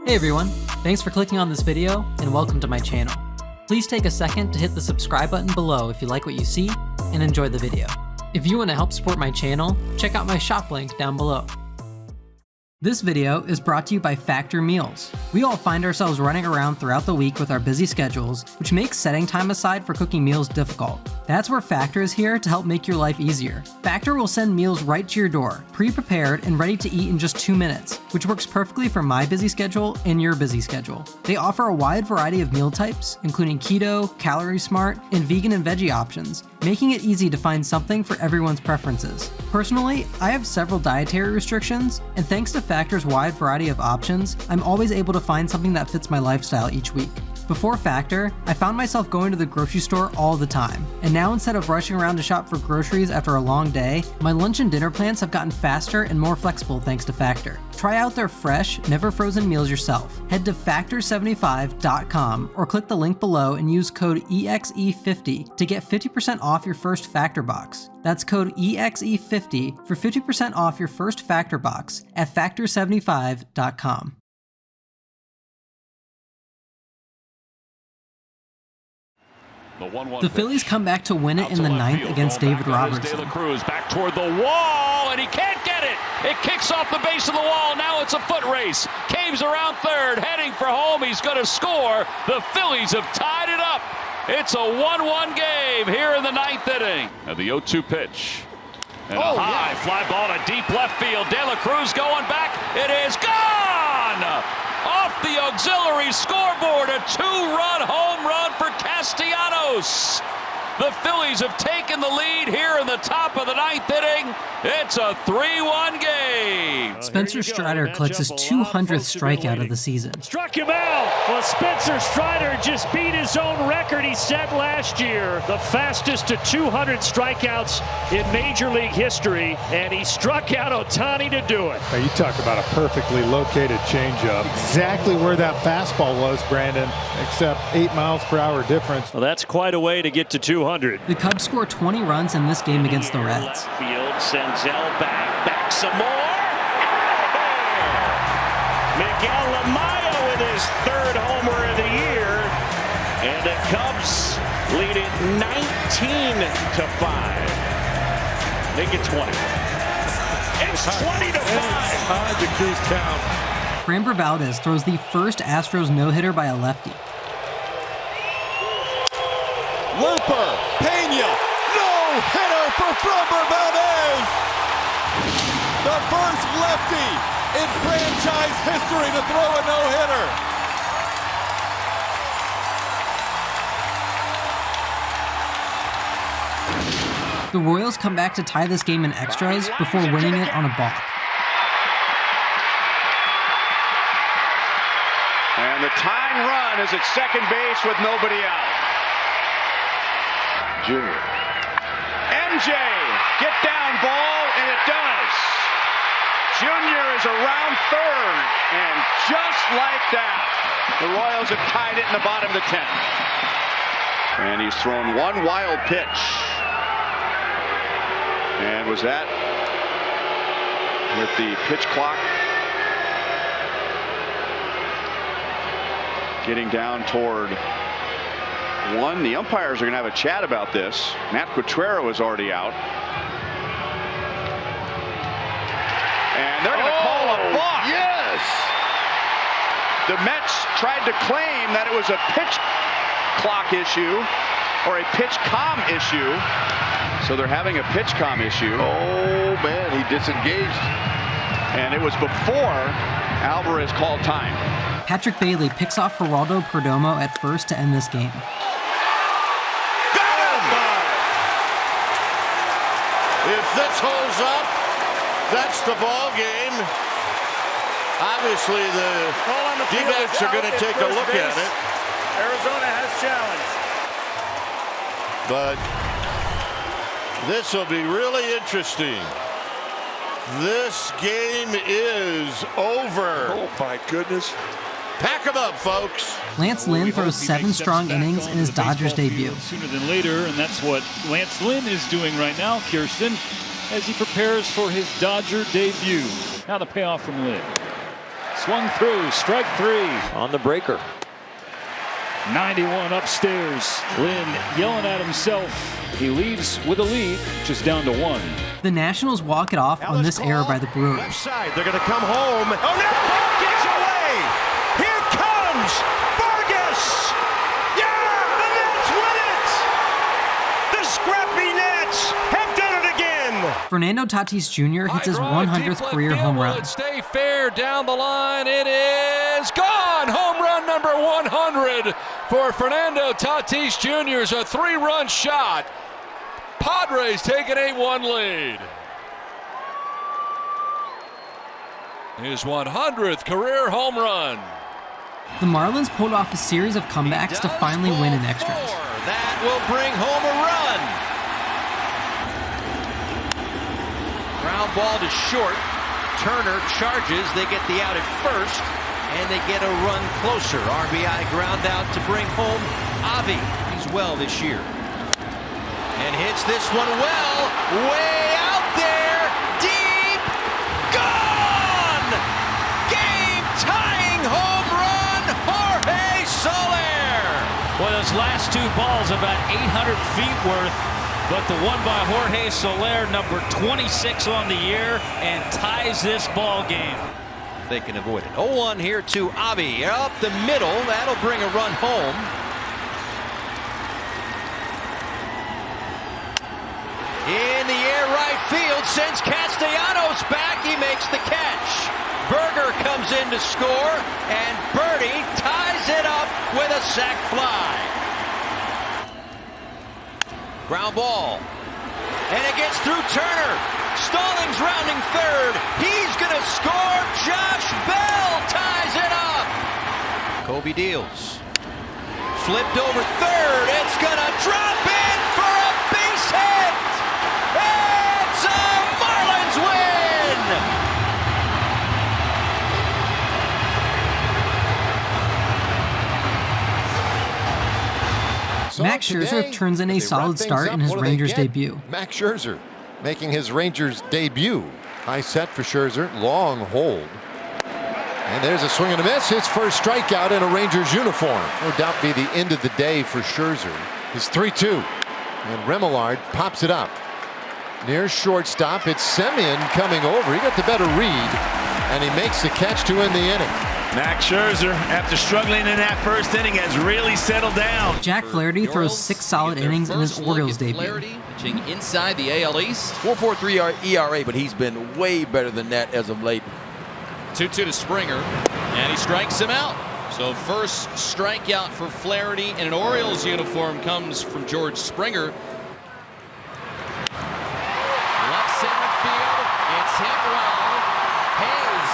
Hey everyone, thanks for clicking on this video and welcome to my channel. Please take a second to hit the subscribe button below if you like what you see and enjoy the video. If you want to help support my channel, check out my shop link down below. This video is brought to you by Factor Meals. We all find ourselves running around throughout the week with our busy schedules, which makes setting time aside for cooking meals difficult. That's where Factor is here to help make your life easier. Factor will send meals right to your door, pre-prepared and ready to eat in just 2 minutes, which works perfectly for my busy schedule and your busy schedule. They offer a wide variety of meal types, including keto, calorie smart, and vegan and veggie options, making it easy to find something for everyone's preferences. Personally, I have several dietary restrictions, and thanks to Factor's wide variety of options, I'm always able to find something that fits my lifestyle each week. Before Factor, I found myself going to the grocery store all the time, and now instead of rushing around to shop for groceries after a long day, my lunch and dinner plans have gotten faster and more flexible thanks to Factor. Try out their fresh, never frozen meals yourself. Head to factor75.com or click the link below and use code EXE50 to get 50% off your first Factor box. That's code EXE50 for 50% off your first Factor box at factor75.com. The Phillies come back to win it in the ninth against David Robertson. De La Cruz back toward the wall, and he can't get it. It kicks off the base of the wall. Now it's a foot race. Caves around third, heading for home. He's going to score. The Phillies have tied it up. It's a 1-1 game here in the ninth inning. Now the 0-2 pitch. And a high fly ball to deep left field. De La Cruz going back. It is gone! Off the auxiliary scoreboard, a 2-run home run for Castellanos. The Phillies have taken the lead here in the top of the ninth inning. It's a 3-1 game. Spencer Strider collects his 200th strikeout of the season. Struck him out. Well, Spencer Strider just beat his own record he set last year. The fastest to 200 strikeouts in Major League history, and he struck out Ohtani to do it. Now you talk about a perfectly located changeup. Exactly where that fastball was, Brandon, except 8 miles per hour difference. Well, that's quite a way to get to 200. The Cubs score 20 runs in this game against the Reds. Field sends back some more. Miguel Amaya with his third homer of the year, and the Cubs lead it 19-5. Make it 20. It's 20-5. High decreased count. Framber Valdez throws the first Astros no-hitter by a lefty. Looper, Pena, no-hitter for Framber Valdez! The first lefty in franchise history to throw a no-hitter. The Royals come back to tie this game in extras before winning it on a balk. And the tying run is at second base with nobody out. Junior. MJ, get down ball, and it does. Junior is around third, and just like that, the Royals have tied it in the bottom of the 10th. And he's thrown one wild pitch. And was that with the pitch clock getting down toward 1. The umpires are going to have a chat about this. Matt Quatrero is already out. And they're going to call a balk. Yes! The Mets tried to claim that it was a pitch clock issue or a pitch comm issue. So they're having a pitch comm issue. Oh, man, he disengaged. And it was before Alvarez called time. Patrick Bailey picks off Geraldo Perdomo at first to end this game. If this holds up, that's the ball game. Obviously, the D-backs are going to take a look at it. Arizona has challenged. But this will be really interesting. This game is over. Oh, my goodness. Pack them up, folks. Lance Lynn throws 7 strong innings in his Dodgers debut. Sooner than later, and that's what Lance Lynn is doing right now, Kirsten, as he prepares for his Dodger debut. Now the payoff from Lynn. Swung through, strike 3. On the breaker. 91 upstairs. Lynn yelling at himself. He leaves with a lead, just down to 1. The Nationals walk it off on this error by the Brewers. Left side, they're going to come home. Oh no! Gets away! Here comes Vargas! Yeah! The Nets win it! The scrappy Nets have done it again! Fernando Tatis Jr. hits his 100th career home run. Will it stay fair down the line? It is gone! Home run number 100 for Fernando Tatis Jr. is a 3-run shot. Padres take an 8-1 lead. His 100th career home run. The Marlins pulled off a series of comebacks to finally win in extras. That will bring home a run. Ground ball to short. Turner charges. They get the out at first, and they get a run closer. RBI ground out to bring home Avi. He's well this year. And hits this one well, way out there, deep, gone! Game-tying home run, Jorge Soler! Well, those last 2 balls about 800 feet worth, but the one by Jorge Soler, number 26 on the year, and ties this ball game. They can avoid it. 0-1 here to Avi, up the middle, that'll bring a run home. In the air right field, sends Castellanos back, he makes the catch. Berger comes in to score, and Birdie ties it up with a sac fly. Ground ball, and it gets through Turner. Stallings rounding third, he's gonna score, Josh Bell ties it up. Kobe deals. Flipped over third, it's gonna drop in for a base hit! It's a Marlins win! Max Scherzer turns in a solid start in his Rangers debut. Max Scherzer making his Rangers debut. High set for Scherzer, long hold. And there's a swing and a miss. His first strikeout in a Rangers uniform. No doubt be the end of the day for Scherzer. It's 3-2. And Remillard pops it up. Near shortstop, it's Semien coming over. He got the better read, and he makes the catch to end the inning. Max Scherzer, after struggling in that first inning, has really settled down. Jack Flaherty throws 6 solid innings in his Orioles debut. Pitching inside the AL East. 4.43 ERA, but he's been way better than that as of late. 2-2 to Springer, and he strikes him out. So first strikeout for Flaherty in an Orioles uniform comes from George Springer. Left center field, it's hit well. Hayes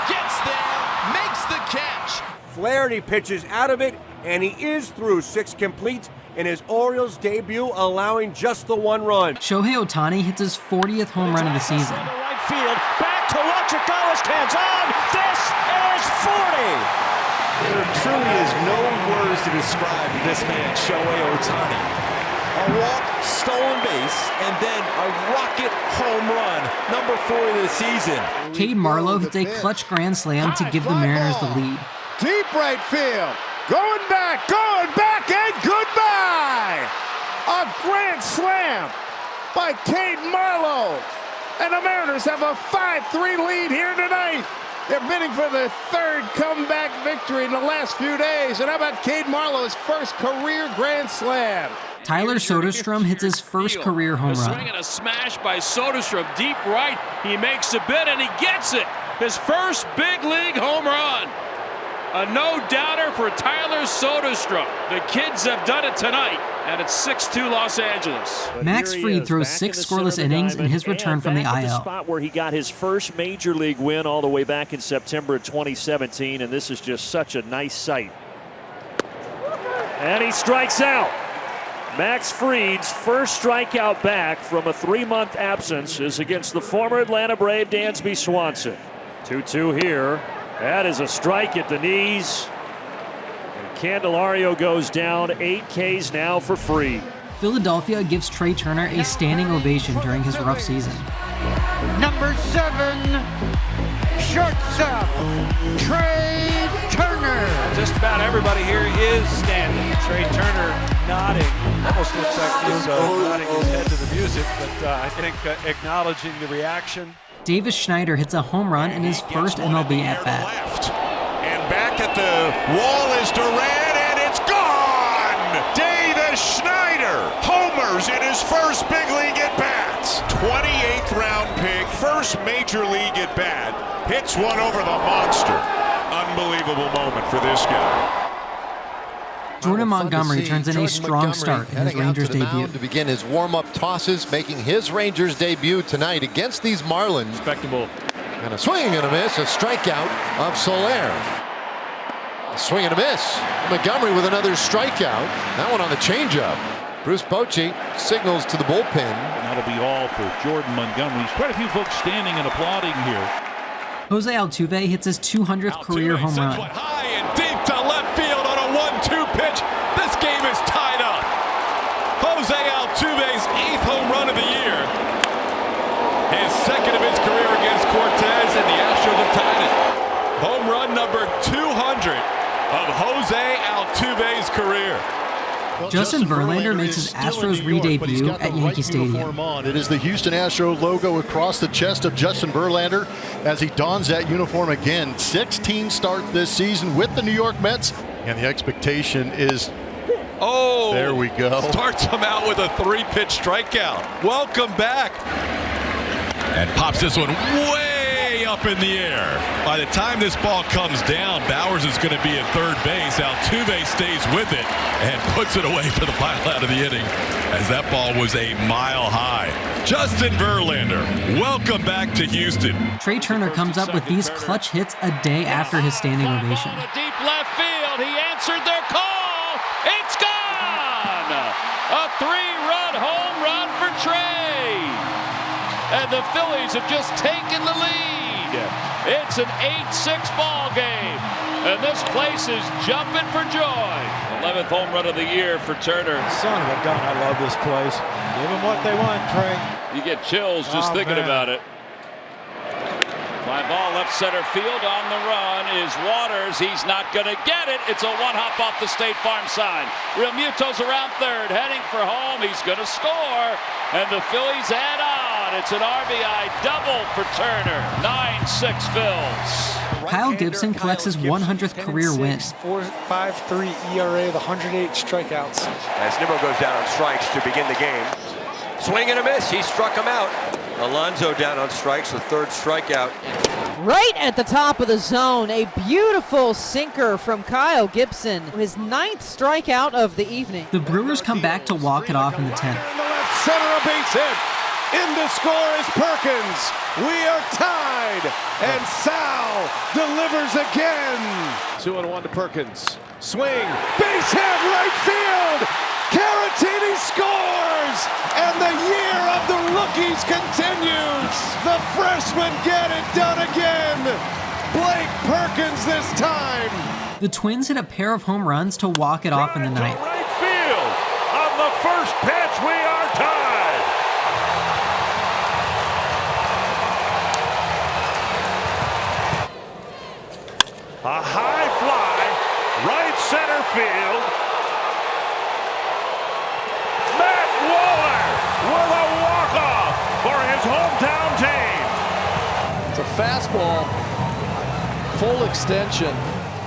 gets there, makes the catch. Flaherty pitches out of it, and he is through 6 complete in his Orioles debut, allowing just the 1 run. Shohei Ohtani hits his 40th home run of the season. Right field, back to Wachikawa, stands on. This is 40. There truly is no words to describe this man, Shohei Ohtani. A walk, stolen base, and then a rocket home run, number 40 of the season. Cade Marlowe hits a clutch grand slam to give the Mariners the lead. Deep right field. Going back, and goodbye! A grand slam by Cade Marlowe. And the Mariners have a 5-3 lead here tonight. They're bidding for the 3rd comeback victory in the last few days. And how about Cade Marlowe's first career grand slam? Tyler Soderstrom hits his first career home run. A swing and a smash by Soderstrom, deep right. He makes a bid, and he gets it. His first big league home run. A no-doubter for Tyler Soderstrom. The kids have done it tonight, and it's 6-2 Los Angeles. Max Fried throws 6 scoreless innings in his return from the IL. The spot where he got his first major league win all the way back in September of 2017, and this is just such a nice sight. And he strikes out. Max Fried's first strikeout back from a 3-month absence is against the former Atlanta Brave Dansby Swanson. 2-2 here. That is a strike at the knees. And Candelario goes down. 8 Ks now for Fried. Philadelphia gives Trey Turner a standing ovation during his rough season. Number 7, shortstop, Trey Turner. Just about everybody here is standing. Trey Turner nodding. Almost looks like he's nodding his head to the music, but I think acknowledging the reaction. Davis Schneider hits a home run in his first MLB at-bat. And back at the wall is Duran, and it's gone! Davis Schneider homers in his first big league at-bat. 28th round pick, first major league at-bat. Hits one over the monster. Unbelievable moment for this guy. Jordan Montgomery turns in a strong start in his Rangers debut. To begin his warm-up tosses, making his Rangers debut tonight against these Marlins. Respectable. And a swing and a miss, a strikeout of Soler. A swing and a miss. Montgomery with another strikeout. That one on the changeup. Bruce Bochy signals to the bullpen. And that'll be all for Jordan Montgomery. Quite a few folks standing and applauding here. Jose Altuve hits his 200th career home run. High and deep to left field on a 1-2 pitch. This game is tied up. Jose Altuve's 8th home run of the year. His second of his career against Cortez, and the Astros have tied it. Home run number 200 of Jose Altuve's career. Well, Justin Verlander makes his Astros re-debut at Yankee Stadium. It is the Houston Astros logo across the chest of Justin Verlander as he dons that uniform again. 16 starts this season with the New York Mets, and the expectation is, oh, there we go. Starts him out with a 3-pitch strikeout. Welcome back. And pops this one way up in the air. By the time this ball comes down, Bowers is going to be at third base. Altuve stays with it and puts it away for the final out of the inning, as that ball was a mile high. Justin Verlander, welcome back to Houston. Trey Turner comes up with these clutch hits a day after his standing ovation. Deep left field, he answered their call. It's gone! A 3-run home run for Trey. And the Phillies have just taken the lead. It's an 8-6 ball game, and this place is jumping for joy. 11th home run of the year for Turner. Son of a gun, I love this place. Give them what they want, Trey. You get chills just thinking about it. Fly ball left center field. On the run is Waters. He's not going to get it. It's a one-hop off the State Farm sign. Real Muto's around third, heading for home. He's going to score, and the Phillies add on. It's an RBI double for Turner. 9-6 Phils. Kyle Gibson collects his 100th career win. 4.53 ERA, the 108 strikeouts. As Nimmo goes down on strikes to begin the game. Swing and a miss. He struck him out. Alonso down on strikes, the third strikeout. Right at the top of the zone, a beautiful sinker from Kyle Gibson, his 9th strikeout of the evening. The Brewers come back to walk it off in the 10th. In the left center, a base hit. In to score is Perkins. We are tied, and Sal delivers again. 2-1 to Perkins. Swing, base hit, right field. Caratini scores, and the year of the rookies continues. The freshmen get it done again. Blake Perkins this time. The Twins hit a pair of home runs to walk it off in the ninth. Right field. On the first pitch, we are tied. A high fly, right center field. Matt Waller with a walk-off for his hometown team. It's a fastball, full extension.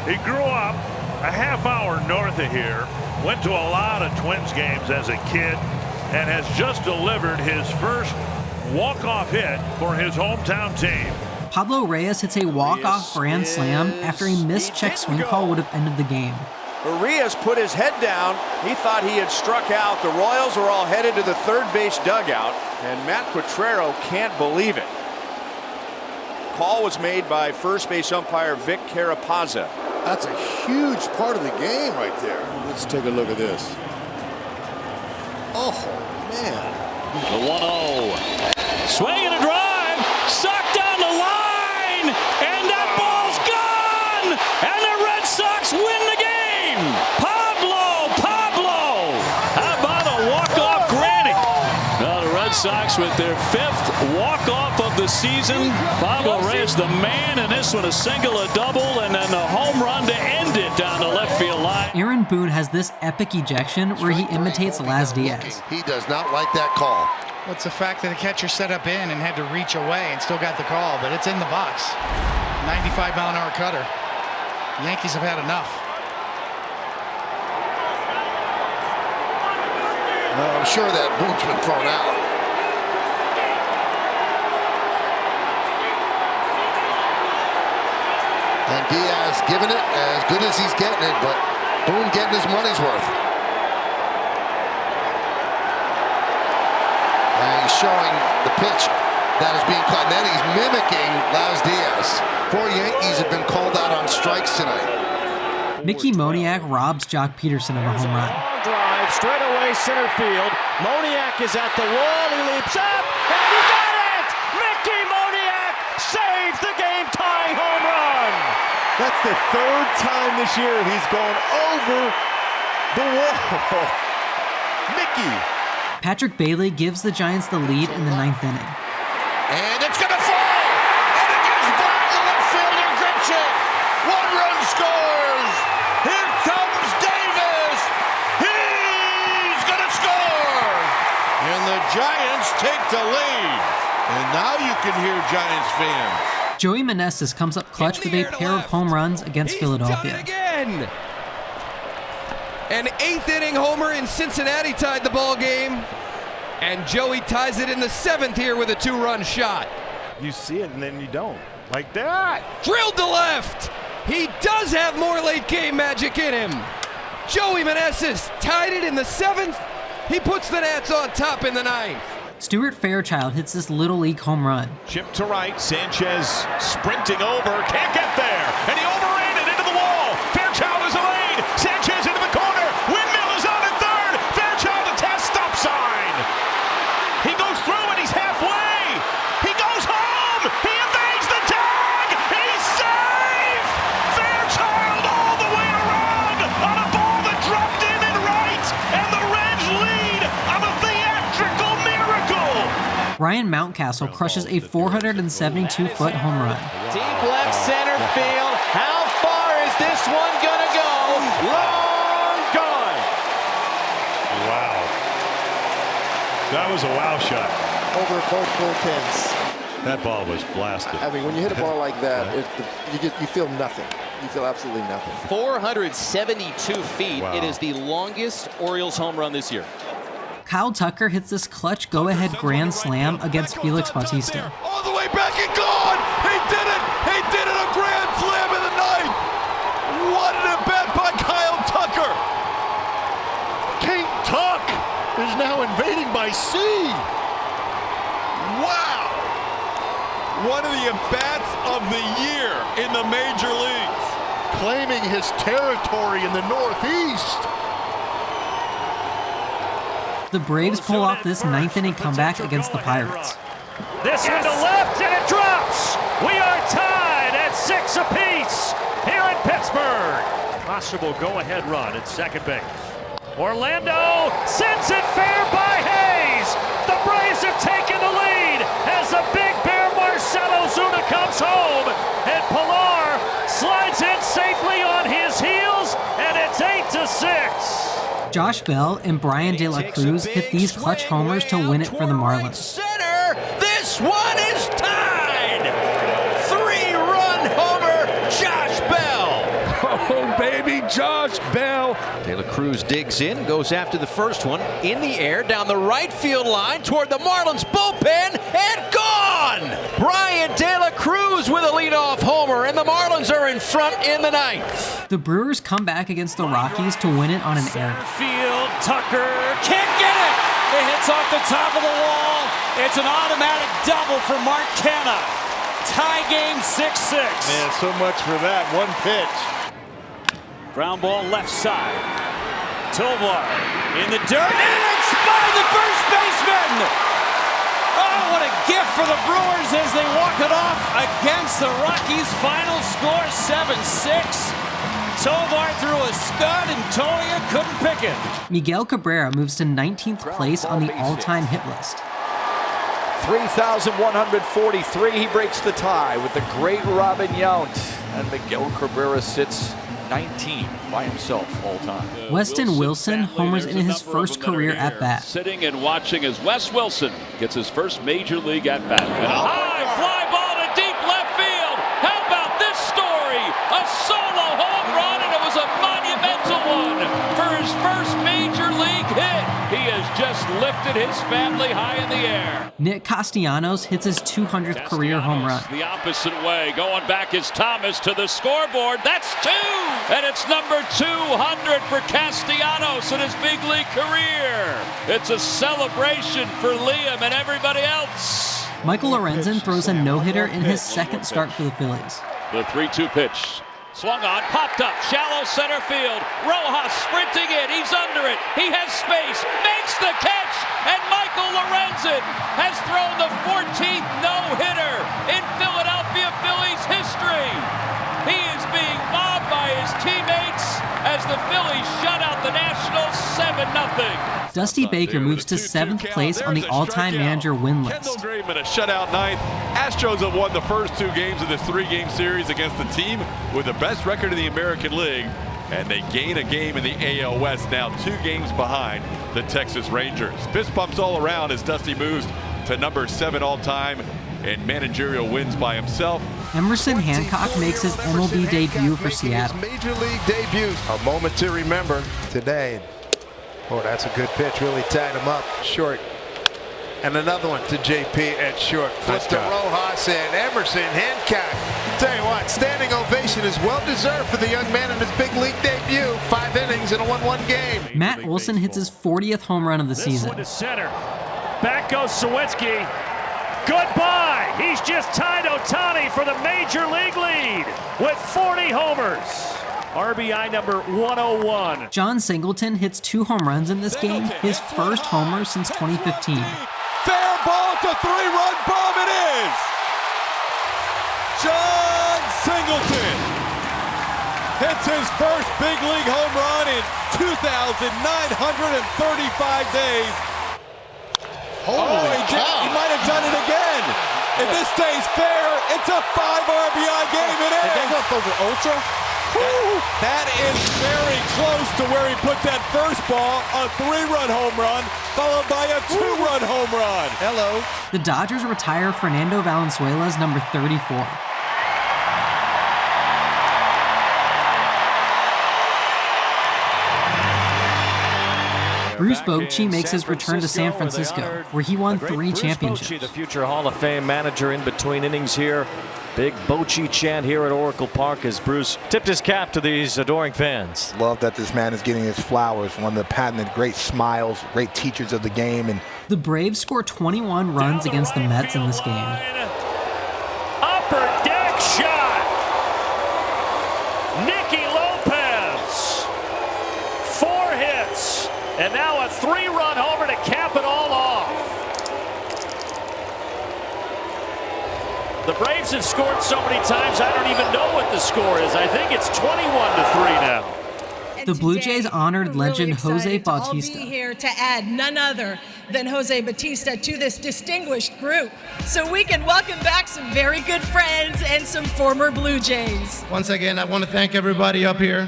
He grew up a half hour north of here, went to a lot of Twins games as a kid, and has just delivered his first walk-off hit for his hometown team. Pablo Reyes hits a walk-off grand slam after a missed check swing call would have ended the game. Reyes put his head down. He thought he had struck out. The Royals are all headed to the third base dugout, and Matt Quatrero can't believe it. Call was made by first base umpire Vic Carapazza. That's a huge part of the game right there. Let's take a look at this. Oh, man. The 1-0. Swing and a drive. Sucked down the line. And that ball's gone. And the Red Sox win the game. Pablo. How about a walk-off granny? Now the Red Sox with their 5th walk-off of the season. Pablo Reyes, the man, and this one a single, a double, and then the home run to end it down the left field line. Aaron Boone has this epic ejection where he imitates Laz Diaz. He does not like that call. What's the fact that the catcher set up in and had to reach away and still got the call, but it's in the box. 95-mile-an-hour cutter. The Yankees have had enough. No, I'm sure that Boone's been thrown out. And Diaz giving it as good as he's getting it, but Boone getting his money's worth. And he's showing the pitch that is being caught. And then he's mimicking Laz Diaz. 4 Yankees have been called out on strikes tonight. Mickey Moniak robs Jock Peterson of a home run. Drive straight away center field. Moniak is at the wall. He leaps up and he got it. Mickey Moniak saves the game-tying home run. That's the 3rd time this year he's gone over the wall. Mickey. Patrick Bailey gives the Giants the lead in the 9th inning. And it's going to fall. And it gets by the left fielder, Gritchick. 1 run scores. Here comes Davis. He's going to score. And the Giants take the lead. And now you can hear Giants fans. Joey Meneses comes up clutch with a pair of home runs against Philadelphia. Done it again. An 8th inning homer in Cincinnati tied the ball game. And Joey ties it in the 7th here with a 2-run shot. You see it and then you don't. Like that. Drilled to left. He does have more late game magic in him. Joey Meneses tied it in the 7th. He puts the Nats on top in the 9th. Stuart Fairchild hits this Little League home run. Chip to right. Sanchez sprinting over. Can't get there. And he overran it into the wall. Fairchild is delayed. Sanchez into the corner. Windmill is on at 3rd. Fairchild to test stop sign. He goes through and he's halfway. He goes home. He evades the tag. He's safe. Fairchild all the way around on a ball that dropped in and right. And the Reds lead on a theatrical miracle. Ryan Mountcastle crushes a 472-foot home run. Deep left center field. How far is this one gonna go? Long gone. Wow. That was a wow shot. Over both bullpens. That ball was blasted. I mean, when you hit a ball like that, you feel nothing. You feel absolutely nothing. 472 feet. Wow. It is the longest Orioles home run this year. Kyle Tucker hits this clutch go-ahead grand slam against Felix Bautista. All the way back and gone. He did it. He did it. A grand slam in the 9th. What an at-bat by Kyle Tucker. Kate Tuck is now invading by sea. Wow. One of the at-bats of the year in the major leagues. Claiming his territory in the Northeast. The Braves pull off this 9th inning comeback against the Pirates. This one to left and it drops. We are tied at 6 apiece here in Pittsburgh. Possible go-ahead run at second base. Orlando sends it fair by Hayes. The Braves have taken the lead as the Big Bear Marcell Ozuna comes home, and Pilar slides in safely on his heels, and it's 8-6. Josh Bell and Brian De La Cruz hit these clutch homers to win it for the Marlins. Center, this one is tied. 3-run homer, Josh Bell. Oh, baby, Josh Bell. De La Cruz digs in, goes after the first one, in the air, down the right field line, toward the Marlins bullpen, and gone! Brian De La Cruz with a leadoff homer, and the Marlins are in front in the 9th. The Brewers come back against the Rockies to win it on an error. Field, Tucker can't get it. It hits off the top of the wall. It's an automatic double for Mark Canha. Tie game 6-6. Man, so much for that one pitch. Ground ball left side. Tovar in the dirt, and it's by the first baseman. Oh, what a gift for the Brewers as they walk it off against the Rockies. Final score 7-6. Tovar threw a scud and Tolia couldn't pick it. Miguel Cabrera moves to 19th place on the all-time hit list. 3,143. He breaks the tie with the great Robin Yount. And Miguel Cabrera sits 19 by himself all time. Weston Wilson homers in his first career at-bat. Sitting and watching as Wes Wilson gets his first major league at-bat. And a high fly ball to deep left field. How about this story? A solo home run, and it was a monumental one for his first major league hit. He has just lifted his family high in the air. Nick Castellanos hits his 200th career home run. The opposite way, going back is Thomas to the scoreboard. That's two, and it's number 200 for Castellanos in his big league career. It's a celebration for Liam and everybody else. Michael Lorenzen throws a no-hitter in his second start for the Phillies. The 3-2 pitch. Swung on, popped up, shallow center field. Rojas sprinting in, he's under it. He has space, makes the catch, and Michael Lorenzen has thrown the 14th no-hitter in Philadelphia Phillies history. He is being mobbed by his teammates as the Phillies shut out the Nationals 7-0. Dusty Baker moves to 7th place on the all-time manager win list. Kendall Graveman, a shutout ninth. Astros have won the first 2 games of this 3-game series against the team with the best record in the American League, and they gain a game in the AL West, now 2 games behind the Texas Rangers. Fist bumps all around as Dusty moves to number 7 all-time in managerial wins by himself. Emerson Hancock makes his MLB debut for Seattle. Major league debut. A moment to remember today. Oh, that's a good pitch. Really tied him up. Short. And another one to JP at short. Flip to Rojas and Emerson Hancock. Tell you what, standing ovation is well deserved for the young man in his big league debut. 5 innings in a 1-1 game. Matt Olson hits his 40th home run of the season. This one to center. Back goes Sawinski. Goodbye! He's just tied Ohtani for the major league lead with 40 homers. RBI number 101. John Singleton hits 2 home runs in this game, his first homer since 2015. Fair ball to 3-run bomb it is! John Singleton hits his first big league home run in 2,935 days. He might have done it again. If this stays fair, it's a 5 RBI game. It is. They go over Ultra. That is very close to where he put that first ball, a 3-run home run, followed by a 2-run home run. Hello. The Dodgers retire Fernando Valenzuela's number 34. Bruce Bochy makes his return to San Francisco, where he won 3 championships. Bochy, the future Hall of Fame manager, in between innings here. Big Bochy chant here at Oracle Park as Bruce tipped his cap to these adoring fans. Love that this man is getting his flowers. One of the patented great smiles, great teachers of the game. And the Braves score 21 runs against the Mets in this game. Upper deck shot. Nicky Lopez. 4 hits. And now a 3-run homer to cap it all off. The Braves have scored so many times, I don't even know what the score is. I think it's 21-3 now. The Blue Jays honored legend Jose Bautista. I'll be here to add none other than Jose Bautista to this distinguished group, so we can welcome back some very good friends and some former Blue Jays. Once again, I want to thank everybody up here,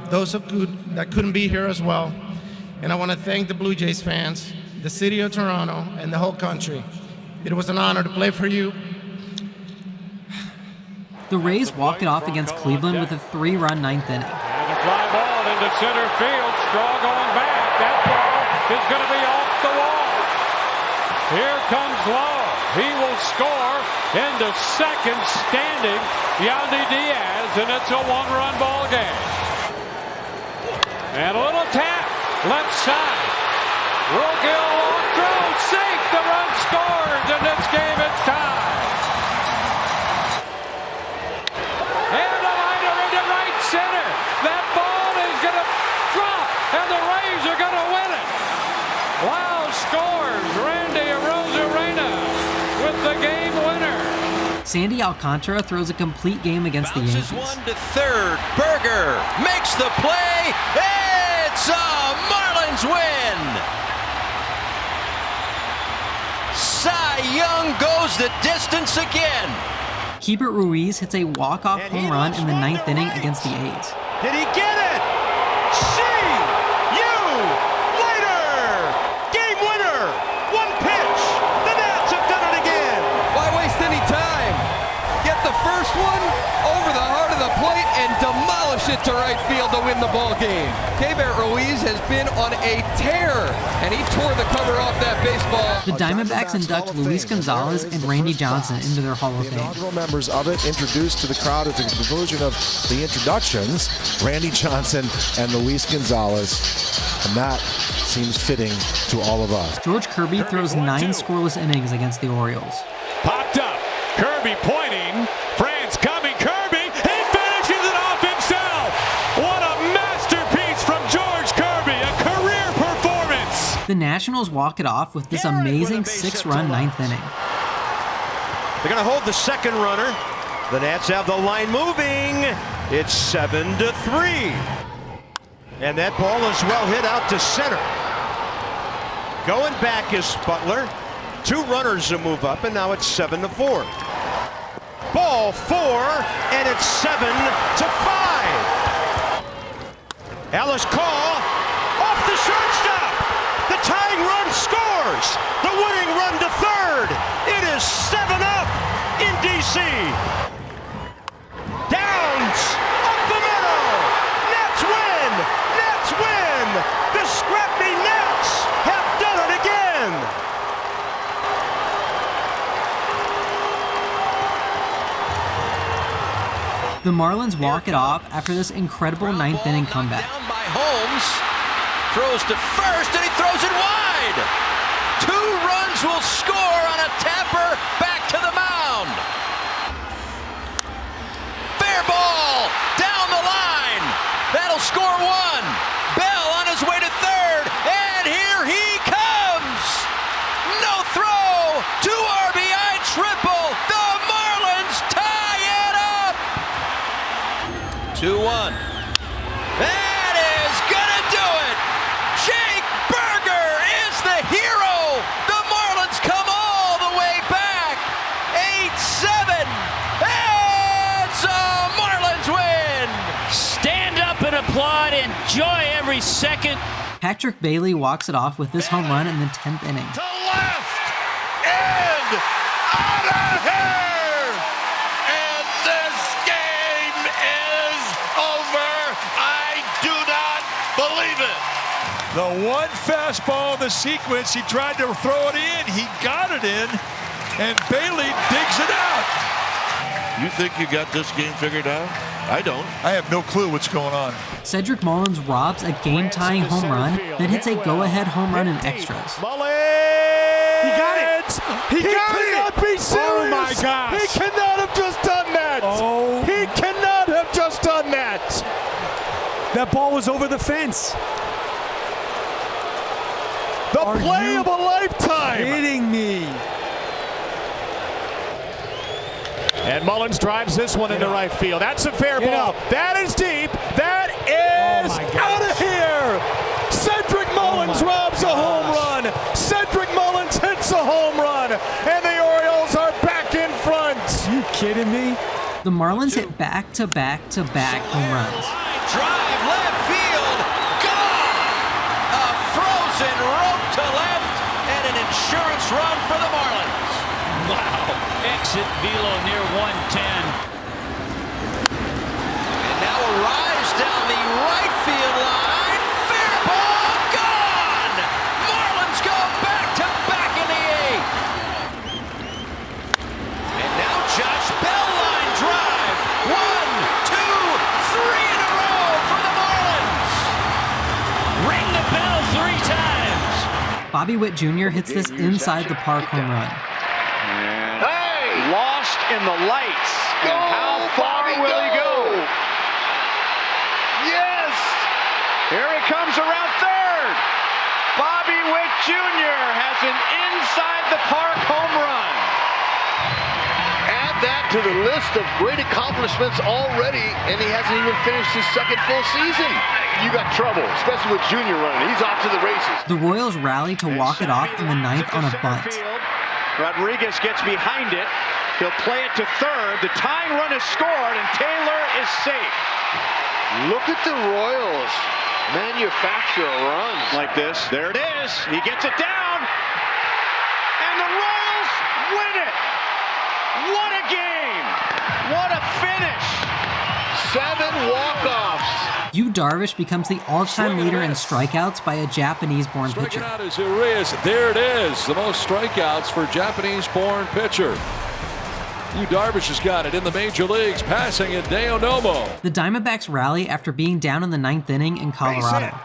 those that couldn't be here as well. And I want to thank the Blue Jays fans, the city of Toronto, and the whole country. It was an honor to play for you. The Rays walk it off against Cleveland with a 3-run 9th inning. And a fly ball into center field. Straw going back. That ball is going to be off the wall. Here comes Lowe. He will score into second standing Yandy Diaz, and it's a 1-run ball game. And a little tap. Left side. Rogill long throw. Safe. The run scores. In this game, it's tied. And a liner into right center. That ball is going to drop. And the Rays are going to win it. Wow scores. Randy Arozarena with the game winner. Sandy Alcantara throws a complete game against the Yankees. One to third. Berger makes the play. It's a Marlins win. Cy Young goes the distance again. Keibert Ruiz hits a walk-off home run in the 9th inning against the A's. Did he get it? See you later! Game winner! One pitch! The Nats have done it again! Why waste any time? Get the first one over the heart of the plate and demolish it to right field to win the ball game. Keibert Ruiz has been on a tear, and he tore the cover off that baseball. The Diamondbacks induct Luis Gonzalez and Randy Johnson into their Hall of Fame. Inaugural members of it introduced to the crowd at the conclusion of the introductions, Randy Johnson and Luis Gonzalez, and that seems fitting to all of us. George Kirby throws 9 scoreless innings against the Orioles. Popped up. Kirby pointing. France coming. Kirby. He finishes it off himself. What a masterpiece from George Kirby. A career performance. The Nationals walk it off with this amazing 6-run 9th inning. They're going to hold the second runner. The Nats have the line moving. It's 7-3. And that ball is well hit out to center. Going back is Butler. 2 runners will move up, and now it's 7-4. Ball 4, and it's 7-5. Alice Call off the shortstop. The tying run scores. The winning run to third. It is 7-up in D.C. Downs up the middle. Nats win. Nats win. The scrappy Nats have done it again. The Marlins walk it off after this incredible 9th inning comeback. Down by Holmes. Throws to first, and he throws it wide. 2 runs will score on a tapper back to the mound. Fair ball down the line. That'll score 1. Bell on his way to third, and here he comes. No throw. 2 RBI triple. The Marlins tie it up. 2-1. That is gonna do it. Jake Berger is the hero. The Marlins come all the way back. 8-7. It's a Marlins win. Stand up and applaud. Enjoy every second. Patrick Bailey walks it off with this home run in the 10th inning. To left and out of here. And this game is over. I do not believe it. The one fastball in the sequence, he tried to throw it in. He got it in, and Bailey digs it out. You think you got this game figured out? I don't. I have no clue what's going on. Cedric Mullins robs a game-tying home run, then hits a go-ahead home run in extras. Mullins! He got it! He cannot be serious! Oh my gosh! He cannot have just done that! Oh. He cannot have just done that! That ball was over the fence. The play of a lifetime! Kidding me. And Mullins drives this one into right field. That's a fair ball. That is deep. That is out of here. Cedric Mullins robs a home run. Cedric Mullins hits a home run. And the Orioles are back in front. You kidding me? The Marlins hit back-to-back-to-back home runs. Drive left field. Gone. A frozen rope to left and an insurance run for the Marlins. Wow. Exit velo near 110. And now a rise down the right field line. Fair ball gone. Marlins go back in the 8th. And now Josh Bell line drive. 1, 2, 3 in a row for the Marlins. Ring the bell 3 times. Bobby Witt Jr. hits this inside the park home run. Lost in the lights. And how far will he go? Yes! Here he comes around third. Bobby Witt Jr. has an inside the park home run. Add that to the list of great accomplishments already, and he hasn't even finished his second full season. You got trouble, especially with Junior running. He's off to the races. The Royals rally to walk it off in the 9th on a bunt. Rodriguez gets behind it. He'll play it to third. The tying run is scored, and Taylor is safe. Look at the Royals manufacture runs Like this. There it is. He gets it down. And the Royals win it. What a game. What a finish. 7 walk-offs. Yu Darvish becomes the all-time leader in strikeouts by a Japanese-born pitcher. Striking out is Urias. There it is. The most strikeouts for Japanese-born pitcher. Yu Darvish has got it in the major leagues, passing in Deonomo. The Diamondbacks rally after being down in the 9th inning in Colorado.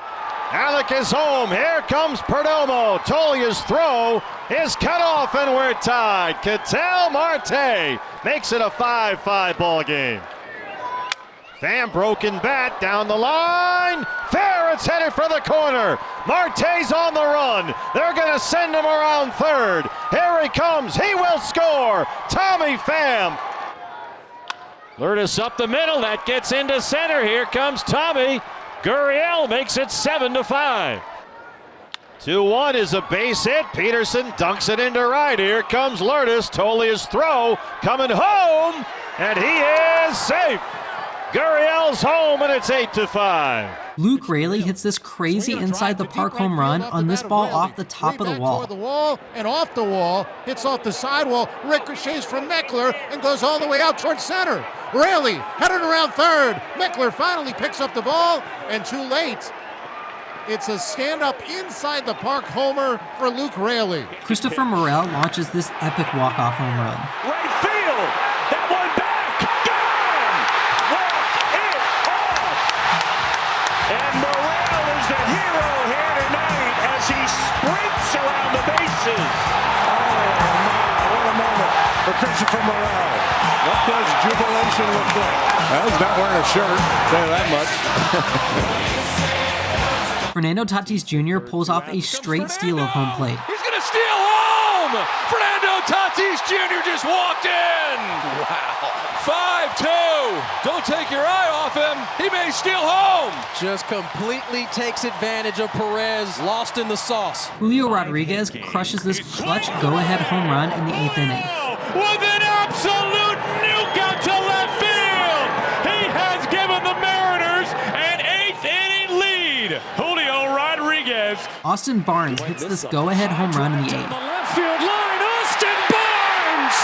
Alec is home. Here comes Perdomo. Tolia's throw is cut off, and we're tied. Ketel Marte makes it a 5-5 ball game. Pham broken bat down the line. Fair, it's headed for the corner. Marte's on the run. They're going to send him around third. Here he comes. He will score. Tommy Pham. Lourdes up the middle. That gets into center. Here comes Tommy. Gurriel makes it 7-5. 2-1 is a base hit. Peterson dunks it into right. Here comes Lourdes. Tolia's throw coming home, and he is safe. Gurriel's home, and it's 8-5. Luke Raley hits this crazy inside the park home run on this ball off the top of the wall. The wall and off the wall, hits off the sidewall, ricochets from Meckler and goes all the way out towards center. Raley headed around third. Meckler finally picks up the ball, and too late. It's a stand-up inside the park homer for Luke Raley. Christopher Morel launches this epic walk-off home run. Right field. That one back. Gone. Walk it off. And Morel is the hero here tonight as he sprints around the bases. Oh, my. What a moment for Christopher Morel. What does jubilation look like? Well, he's not wearing a shirt, say that much. Fernando Tatis Jr. pulls off a straight steal of home plate. He's going to steal home! Fernando Tatis Jr. just walked in! Wow. 5-2. Don't take your eye off him. He may steal home. Just completely takes advantage of Perez, lost in the sauce. Julio Rodriguez crushes this clutch go-ahead home run in the 8th inning. With an absolute nuke out to left field. He has given the Mariners an 8th inning lead. Julio Rodriguez. Austin Barnes hits this go-ahead home run in the 8th. Left field line, Austin Barnes!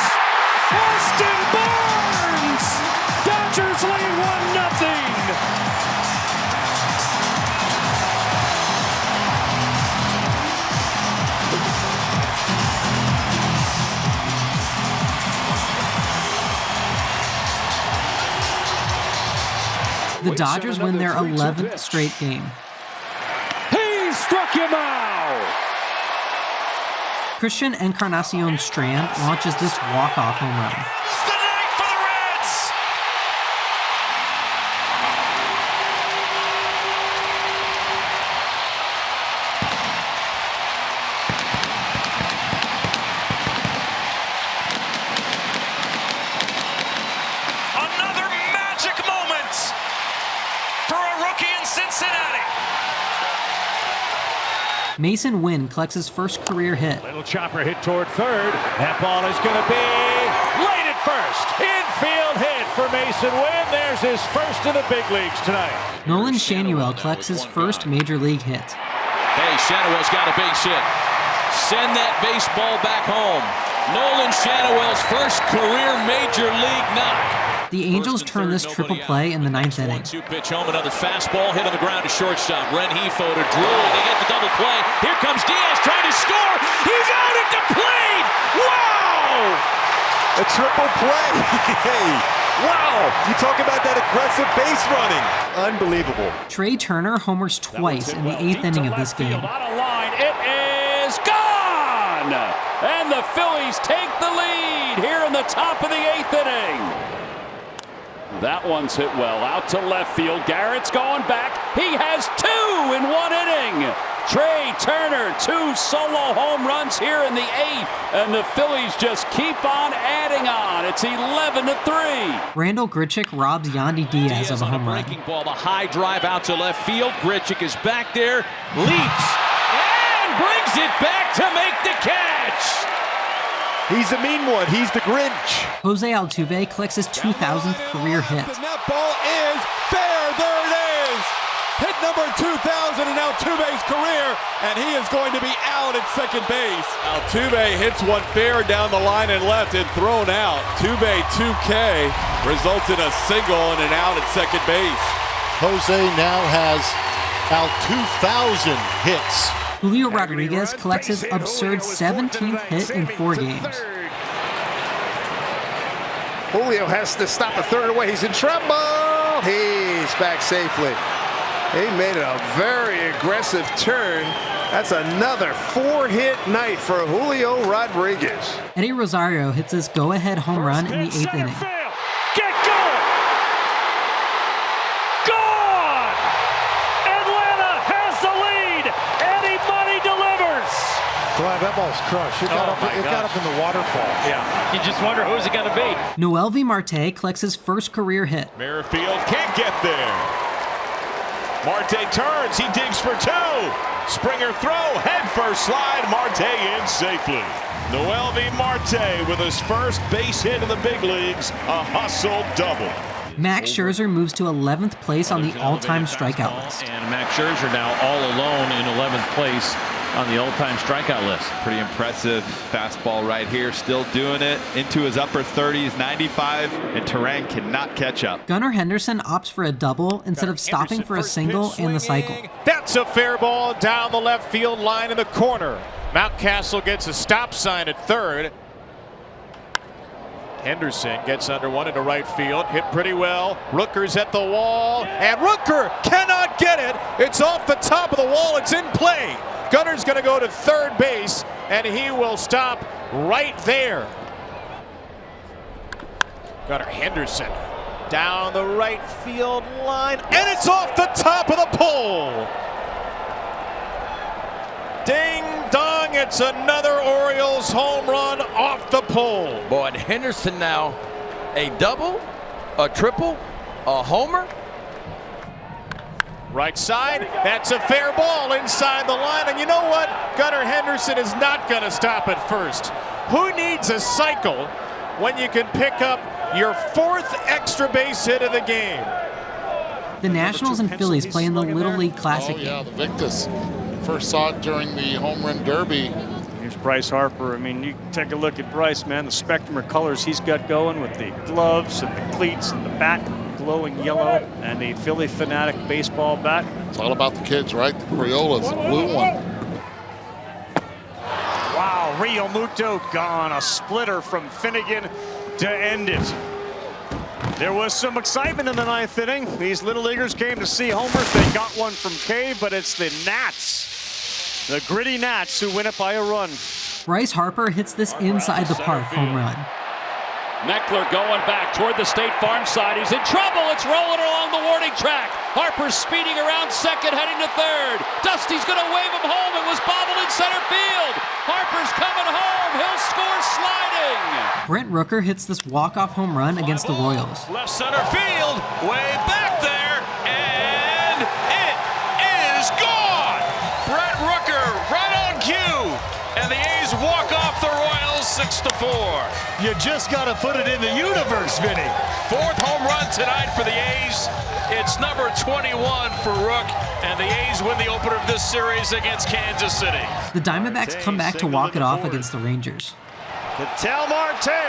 Austin Barnes! Dodgers lead 1-0. The Dodgers win their 11th straight game. He struck him out! Christian Encarnacion Strand launches this walk-off home run. Another magic moment for a rookie in Cincinnati. Mason Wynn collects his first career hit. Little chopper hit toward third. That ball is going to be late at first. Infield hit for Mason Wynn. There's his first in the big leagues tonight. Nolan Schanuel collects his first major league hit. Hey, Schanuel's got a base hit. Send that baseball back home. Nolan Schanuel's first career major league knock. The Angels turn this triple play in the 9th inning. 1-2 pitch home, another fastball hit on the ground to shortstop. Renhefo to Drew. They get the double play. Here comes Diaz trying to score. He's out at the plate. Wow! A triple play. Hey, wow! You talk about that aggressive base running. Unbelievable. Trey Turner homers twice in the 8th inning of this game. Out of line. It is gone! And the Phillies take the lead here in the top of the 8th inning. That one's hit well out to left field. Garrett's going back. He has 2 in 1 inning. Trey Turner, 2 solo home runs here in the 8th, and the Phillies just keep on adding on. It's 11-3. Randall Grichuk robs Yandy Diaz of a home run. Breaking ball, the high drive out to left field. Grichuk is back there, leaps, and brings it back to make the catch. He's the mean one. He's the Grinch. Jose Altuve collects his 2,000th career hit. And that ball is fair. There it is. Hit number 2,000 in Altuve's career, and he is going to be out at second base. Altuve hits one fair down the line and left and thrown out. Altuve 2K results in a single and an out at second base. Jose now has out 2,000 hits. Julio Rodriguez collects his absurd 17th hit in 4 games. Julio has to stop a third away. He's in trouble. He's back safely. He made a very aggressive turn. That's another 4-hit night for Julio Rodriguez. Eddie Rosario hits his go-ahead home run in the 8th inning. Get going! Gone! Atlanta has the lead. Eddie Money delivers. Boy, that ball's crushed. It got up in the waterfall. Yeah, you just wonder who's it going to be. Noelvi Marte collects his first career hit. Merrifield can't get there. Marte turns, he digs for 2. Springer throw, head first slide, Marte in safely. Noelvi Marte with his first base hit in the big leagues, a hustle double. Max Scherzer moves to 11th place on the all-time strikeout list. And Max Scherzer now all alone in 11th place on the all-time strikeout list. Pretty impressive fastball right here, still doing it into his upper 30s, 95, and Turan cannot catch up. Gunnar Henderson opts for a double instead of stopping for a single in the cycle. That's a fair ball down the left field line in the corner. Mountcastle gets a stop sign at third. Henderson gets under one into right field, hit pretty well. Rooker's at the wall, and Rooker cannot get it. It's off the top of the wall, it's in play. Gunner's going to go to third base, and he will stop right there. Gunnar Henderson down the right field line, and it's off the top of the pole. Ding dong, it's another Orioles home run off the pole. Boy, and Henderson now a double, a triple, a homer. Right side, that's a fair ball inside the line, and you know what? Gunnar Henderson is not going to stop at first. Who needs a cycle when you can pick up your 4th extra base hit of the game? The Nationals and Phillies play in the Little League Classic Oh, yeah, game. the Victus. First saw it during the home run derby. Here's Bryce Harper. I mean, you take a look at Bryce, man, the spectrum of colors he's got going with the gloves and the cleats and the bat glowing yellow and the Philly Fanatic baseball bat. It's all about the kids, right? The Crayolas, the blue one. Wow, Rio Muto gone. A splitter from Finnegan to end it. There was some excitement in the 9th inning. These Little Leaguers came to see homers. They got one from Cave, but it's the Nats, the gritty Nats, who win it by a run. Bryce Harper hits this inside the park home run. Meckler going back toward the State Farm side. He's in trouble. It's rolling along the warning track. Harper's speeding around second, heading to third. Dusty's going to wave him home. It was bobbled in center field. Harper's coming home. He'll score sliding. Brent Rooker hits this walk-off home run against the Royals. Left center field, way back there, and it is gone. Brent Rooker right on cue, and the A's walk off the Royals 6-4. You just got to put it in the universe, Vinny. 4th home run tonight for the A's. It's number 21 for Rook, and the A's win the opener of this series against Kansas City. The Diamondbacks come back to walk it off against the Rangers. Ketel Marte,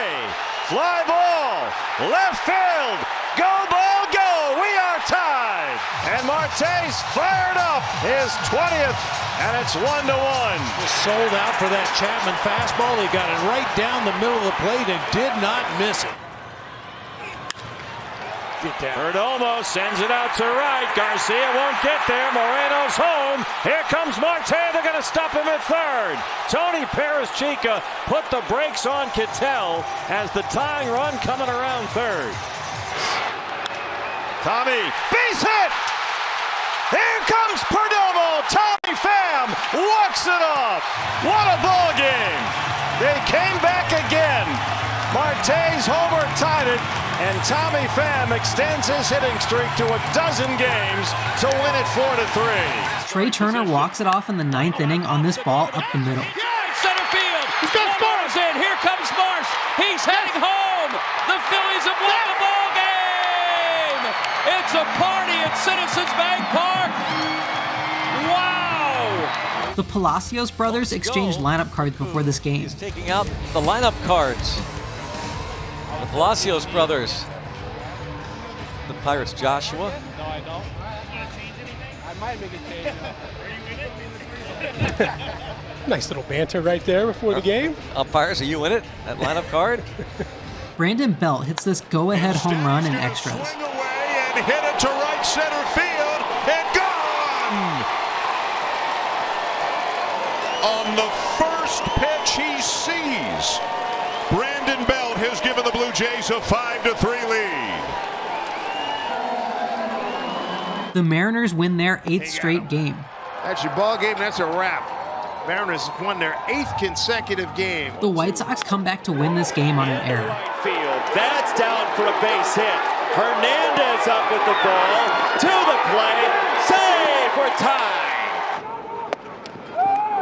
fly ball, left field, go ball, go, we are tied. And Marte's fired up, his 20th, and it's 1-1. Just sold out for that Chapman fastball. He got it right down the middle of the plate and did not miss it. Perdomo sends it out to right. Garcia won't get there. Moreno's home. Here comes Marte. They're going to stop him at third. Tony Perez-Chica put the brakes on Ketel as the tying run coming around third. Tommy, base hit! Here comes Perdomo. Tommy Pham walks it off. What a ball game. They came back again. Marte's homer tied it, and Tommy Pham extends his hitting streak to 12 games to win it 4-3. Trey Turner walks it off in the 9th inning on this ball up the middle. Yeah, center field. He's got scores in. Here comes He's heading home. The Phillies have won the ball game. It's a party at Citizens Bank Park. Wow. The Palacios brothers exchanged lineup cards before this game. He's taking out the lineup cards. The Palacios brothers. The Pirates, Joshua. No, I don't. I might make a change. Nice little banter right there before the game. Umpires, are you in it? That lineup card? Brandon Belt hits this go-ahead home run in extras. Swing away and hit it to right center field and gone! On the first pitch he sees, Brandon Belt has given the Blue Jays a 5-3 lead. The Mariners win their 8th straight game. That's your ball game. That's a wrap. Mariners have won their 8th consecutive game. The White Sox come back to win this game on an error. Right field. That's down for a base hit. Hernandez up with the ball to the plate. Save for tie.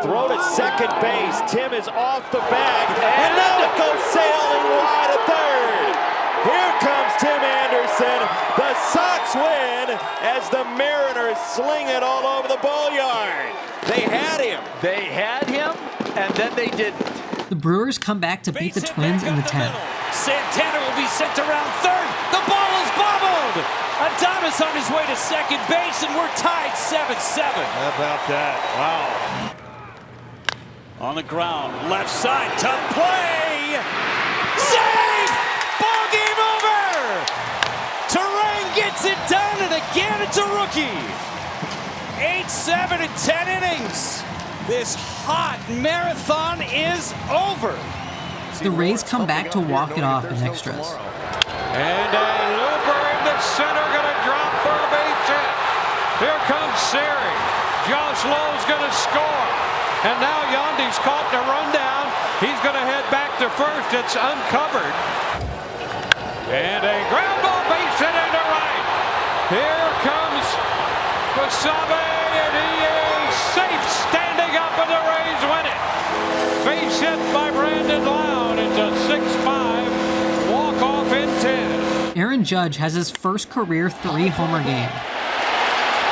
Throw to second base. Tim is off the bag, and now it goes sailing wide at third. Here comes Tim Anderson. The Sox win as the Mariners sling it all over the ball yard. They had him. They had him, and then they didn't. The Brewers come back to beat the Twins in the 10th. Santana will be sent around third. The ball is bobbled. Adonis on his way to second base, and we're tied 7-7. How about that? Wow. On the ground, left side, tough play. Save! Ball game over! Terrain gets it done, and again it's a rookie. 8-7 in 10 innings. This hot marathon is over. The Rays come back to walk it off in extras. And a looper into center, gonna drop for a base hit. Here comes Siri. Josh Lowe's gonna score. And now Yandy's caught in a rundown. He's gonna head back to first. It's uncovered. And a ground ball base hit into right. Here comes Wasabe, and he is safe standing up, and the Rays win it. Base hit by Brandon Loud. It's a 6-5 walk-off in 10. Aaron Judge has his first career 3-homer game.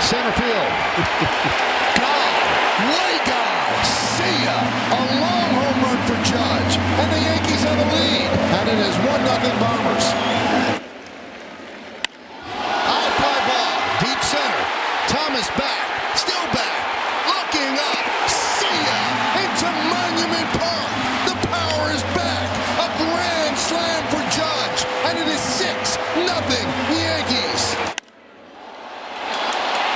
Center field. Gone. Way gone. See ya. A long home run for Judge. And the Yankees have a lead. And it is 1-0 Bombers. High fly ball. Deep center. Thomas back. Still back. Looking up. See ya. Into Monument Park. The power is back. A grand slam for Judge. And it is 6-0 Yankees.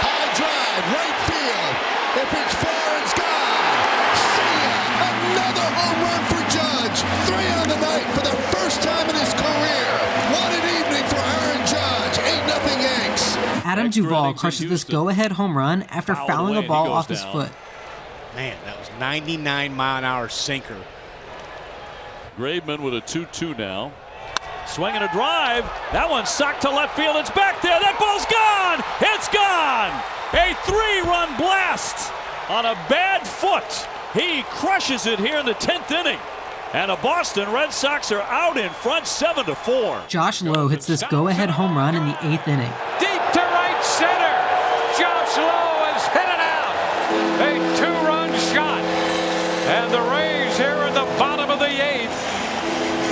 High drive. Right field. If it's far, it's gone. See ya. Another home run for Judge. 3 on the night for the first time in his career. What an evening for Aaron Judge. 8-0 Yanks. Adam Duvall crushes this go-ahead home run after fouling a ball off his foot. Man, that was 99-mile-an-hour sinker. Graveman with a 2-2 now. Swinging a drive. That one's socked to left field. It's back there. That ball's gone. It's gone. A 3-run blast on a bad foot. He crushes it here in the 10th inning. And the Boston Red Sox are out in front 7-4. Josh Lowe hits this go-ahead home run in the 8th inning. Deep to right center. Josh Lowe has hit it out. A 2-run shot. And the Rays here in the bottom of the 8th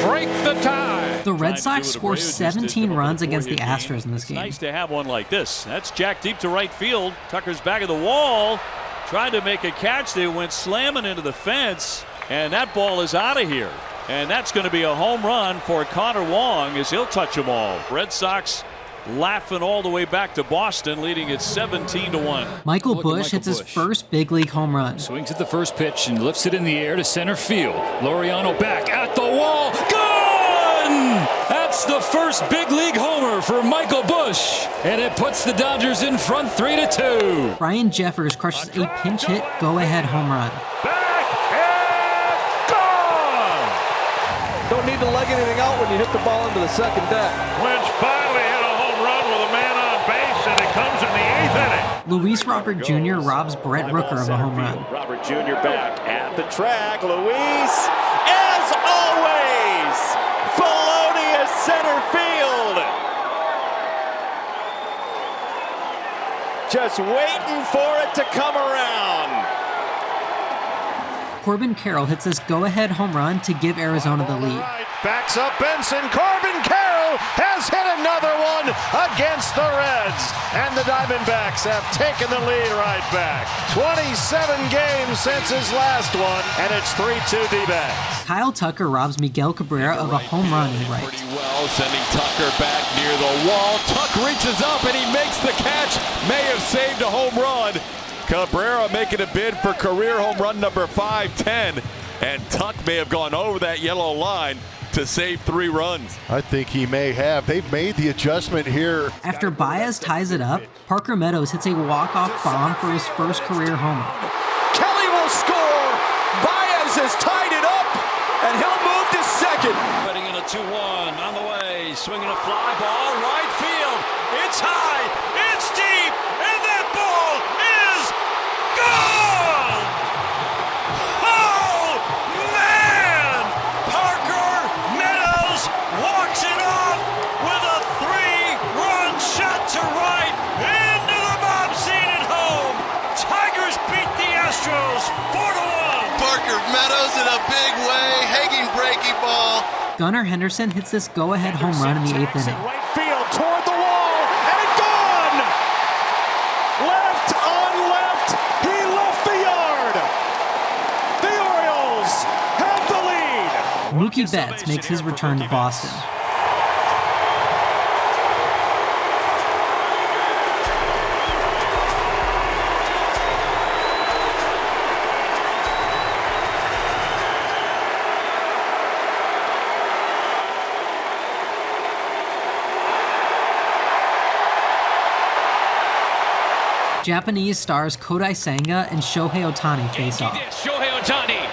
break the tie. The Red Sox score 17 runs against the Astros in this game. Nice to have one like this. That's jacked deep to right field. Tucker's back of the wall. Tried to make a catch. They went slamming into the fence. And that ball is out of here. And that's going to be a home run for Connor Wong as he'll touch them all. Red Sox laughing all the way back to Boston, leading it 17-1. Michael Busch hits his first big league home run. Swings at the first pitch and lifts it in the air to center field. Laureano back at the wall. Gone! That's the first big league homer for Michael Busch. And it puts the Dodgers in front 3-2. Ryan Jeffers crushes a pinch hit go-ahead home run. Don't need to leg anything out when you hit the ball into the second deck. Lynch finally hit a home run with a man on base, and it comes in the 8th inning. Luis Robert Jr. robs Brett Rooker of a home run. Robert Jr. back at the track. Luis, as always, just waiting for it to come around. Corbin Carroll hits this go-ahead home run to give Arizona the lead. Backs up Benson. Corbin Carroll has hit another one against the Reds. And the Diamondbacks have taken the lead right back. 27 games since his last one, and it's 3-2 D-backs. Kyle Tucker robs Miguel Cabrera of a home run in right. Pretty well, sending Tucker back near the wall. Tuck reaches up and he makes the catch. May have saved a home run. Cabrera making a bid for career home run number 510. And Tuck may have gone over that yellow line to save 3 runs. I think he may have. They've made the adjustment here. After Baez ties it up, Parker Meadows hits a walk-off bomb for his first career homer. Kelly will score. Baez has tied it up, and he'll move to second. Putting in a 2-1 on the way, swinging a fly ball, right field. It's high, it's deep, and that ball is gone! Oh, man! Parker Meadows walks it off with a 3-run shot to right into the mob scene at home. Tigers beat the Astros 4-1. Parker Meadows in a big way, hanging breaky ball. Gunnar Henderson hits this go-ahead home run in the 8th inning. Right field toward the wall, and gone! Left on left, he left the yard. The Orioles have the lead. Mookie Betts makes his return to Boston. Japanese stars Kodai Senga and Shohei Ohtani face off. Shohei Ohtani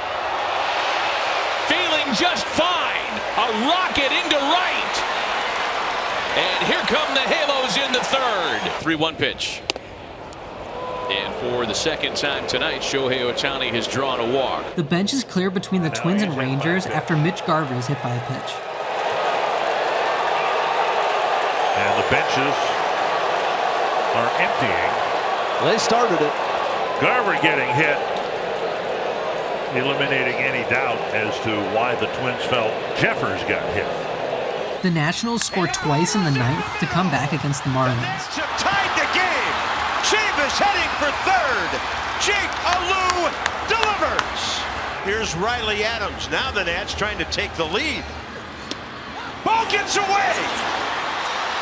feeling just fine. A rocket into right. And here come the Halos in the third. 3-1 pitch. And for the second time tonight, Shohei Ohtani has drawn a walk. The bench is clear between the Twins and Rangers after Mitch Garver is hit by a pitch. And the benches are emptying. They started it. Garver getting hit, eliminating any doubt as to why the Twins felt Jeffers got hit. The Nationals scored twice in the 9th to come back against the Marlins. Tied the game. Chavis heading for third. Jake Alou delivers. Here's Riley Adams. Now the Nats trying to take the lead. Ball gets away.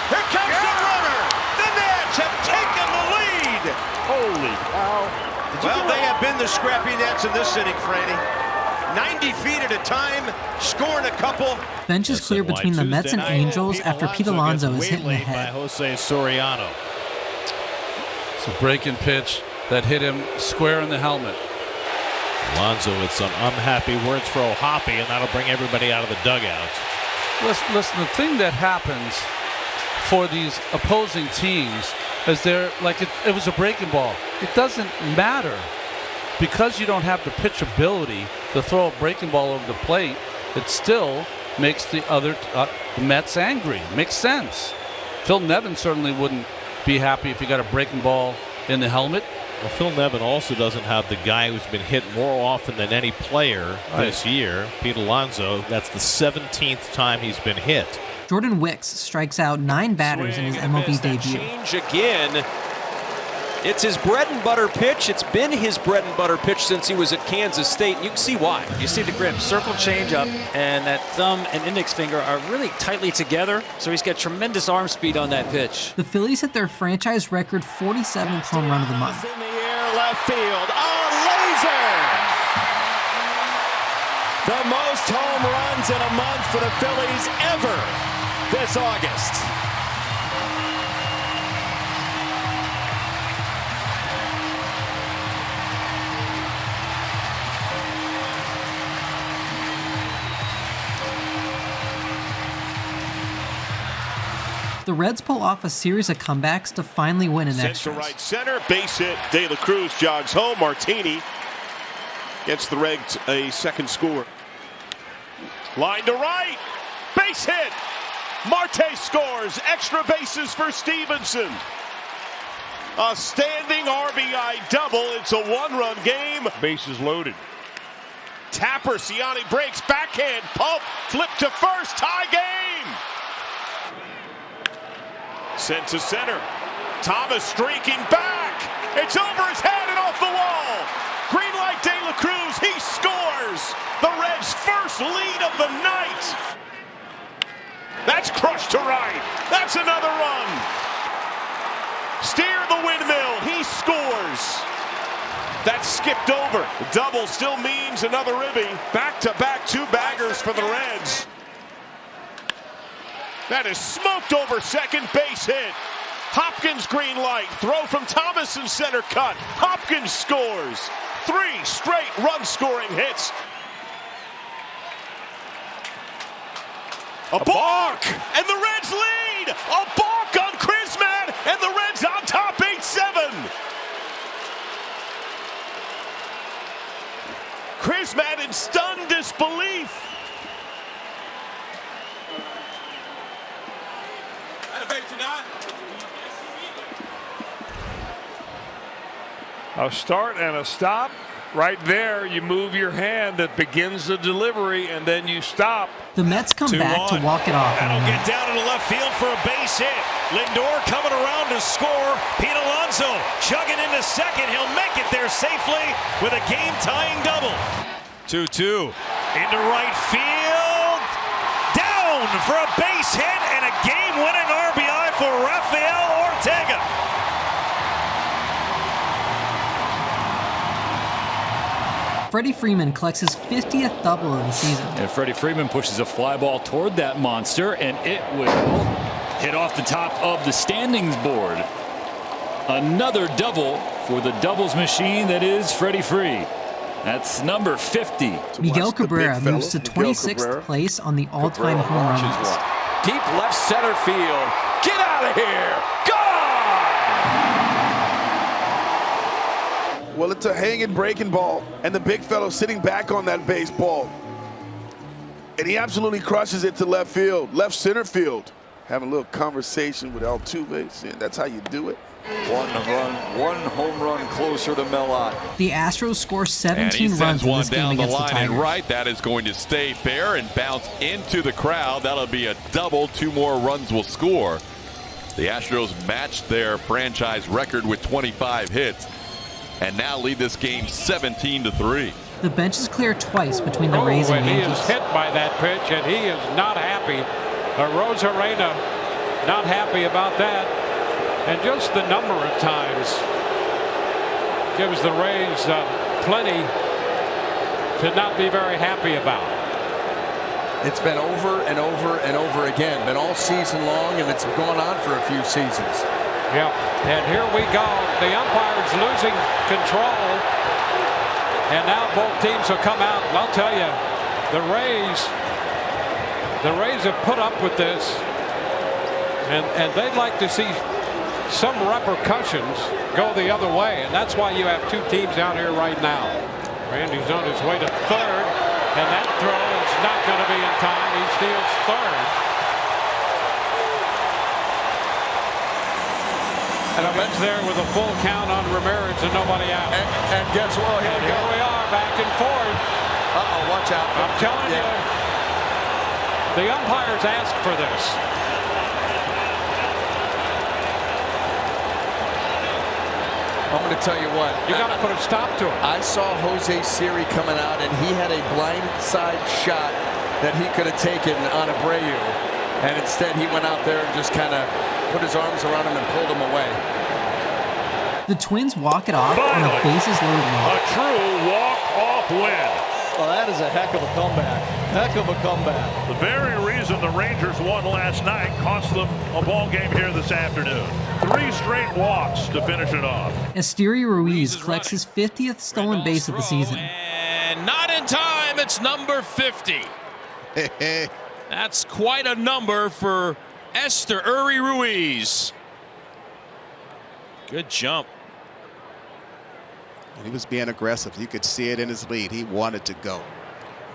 Here comes the runner. The Nats have taken the lead. Holy cow. Well, they have been the scrappy Nats in this inning, Franny. 90 feet at a time, scoring a couple. Bench is clear between the Mets and Angels after Pete Alonso is hit in the head. Jose Soriano. It's a breaking pitch that hit him square in the helmet. Alonso with some unhappy words for O'Hoppe, and that'll bring everybody out of the dugout. Listen, the thing that happens for these opposing teams is they're like it was a breaking ball. It doesn't matter because you don't have the pitchability to throw a breaking ball over the plate. It still makes the other the Mets angry. Makes sense. Phil Nevin certainly wouldn't be happy if he got a breaking ball in the helmet. Well, Phil Nevin also doesn't have the guy who's been hit more often than any player this year, Pete Alonso. That's the 17th time he's been hit. Jordan Wicks strikes out 9 batters in his MLB debut. Change again. It's his bread and butter pitch. It's been his bread and butter pitch since he was at Kansas State. You can see why. You see the grip, circle change up, and that thumb and index finger are really tightly together, so he's got tremendous arm speed on that pitch. The Phillies hit their franchise record 47th home run of the month. In the air, left field. A laser! The most home runs in a month for the Phillies ever this August. The Reds pull off a series of comebacks to finally win in extras. To right center, base hit. De La Cruz jogs home. Martini gets the Reds a second score. Line to right, base hit. Marte scores. Extra bases for Stevenson. A standing RBI double. It's a one-run game. Bases loaded. Tapper, Siani breaks, backhand, pump, flip to first, tie game. Sent to center. Thomas streaking back. It's over his head and off the wall. Green light, De La Cruz, he scores. The Reds' first lead of the night. That's crushed to right. That's another run. Steer the windmill, he scores. That's skipped over. The double still means another ribby. Back-to-back two-baggers for the Reds. That is smoked over second base hit. Hopkins green light. Throw from Thomas in center cut. Hopkins scores. 3 straight run-scoring hits. A balk! And the Reds lead! A balk on Krisman! And the Reds on top 8-7! Krisman in stunned disbelief. A start and a stop. Right there, you move your hand that begins the delivery, and then you stop. The Mets come back to walk it off. That'll get down into left field for a base hit. Lindor coming around to score. Pete Alonso chugging into second. He'll make it there safely with a game-tying double. 2-2 into right field. Down for a base hit and a game-winning RBI for Rafael Ortega. Freddie Freeman collects his 50th double of the season. And Freddie Freeman pushes a fly ball toward that monster, and it will hit off the top of the standings board. Another double for the doubles machine that is Freddie Free. That's number 50. Miguel Cabrera moves to 26th place on the all-time home run list. Deep left center field. Get out of here! Well, it's a hanging, breaking ball, and the big fellow sitting back on that baseball. And he absolutely crushes it to left field, left center field. Having a little conversation with Altuve, saying that's how you do it. One home run closer to Mellot. The Astros score 17 and he runs sends in one this game down the against the line Tigers. and right. That is going to stay fair and bounce into the crowd. That'll be a double. 2 more runs will score. The Astros matched their franchise record with 25 hits. And now lead this game 17-3. The bench is clear twice between the Rays and Yankees. He is hit by that pitch, and he is not happy. Rosarena not happy about that. And just the number of times gives the Rays plenty to not be very happy about. It's been over and over and over again. Been all season long, and it's gone on for a few seasons. Yep, and here we go. The umpire's losing control, and now both teams will come out. And I'll tell you, the Rays have put up with this, and they'd like to see some repercussions go the other way, and that's why you have 2 teams out here right now. Randy's on his way to third, and that throw is not going to be in time. He steals third. And a bench there with a full count on Ramirez and nobody out. And guess what? Here we are, back and forth. Uh-oh, watch out. I'm telling you, the umpires asked for this. I'm going to tell you what. You got to put a stop to it. I saw Jose Siri coming out, and he had a blindside shot that he could have taken on Abreu. And instead, he went out there and just kind of put his arms around him and pulled him away. The Twins walk it off on a bases-loaded run. A true walk-off win. Well, that is a heck of a comeback. Heck of a comeback. The very reason the Rangers won last night cost them a ball game here this afternoon. 3 straight walks to finish it off. Esteury Ruiz collects his 50th stolen base of the season. And not in time. It's number 50. That's quite a number for Esteury Ruiz. Good jump. And he was being aggressive. You could see it in his lead. He wanted to go.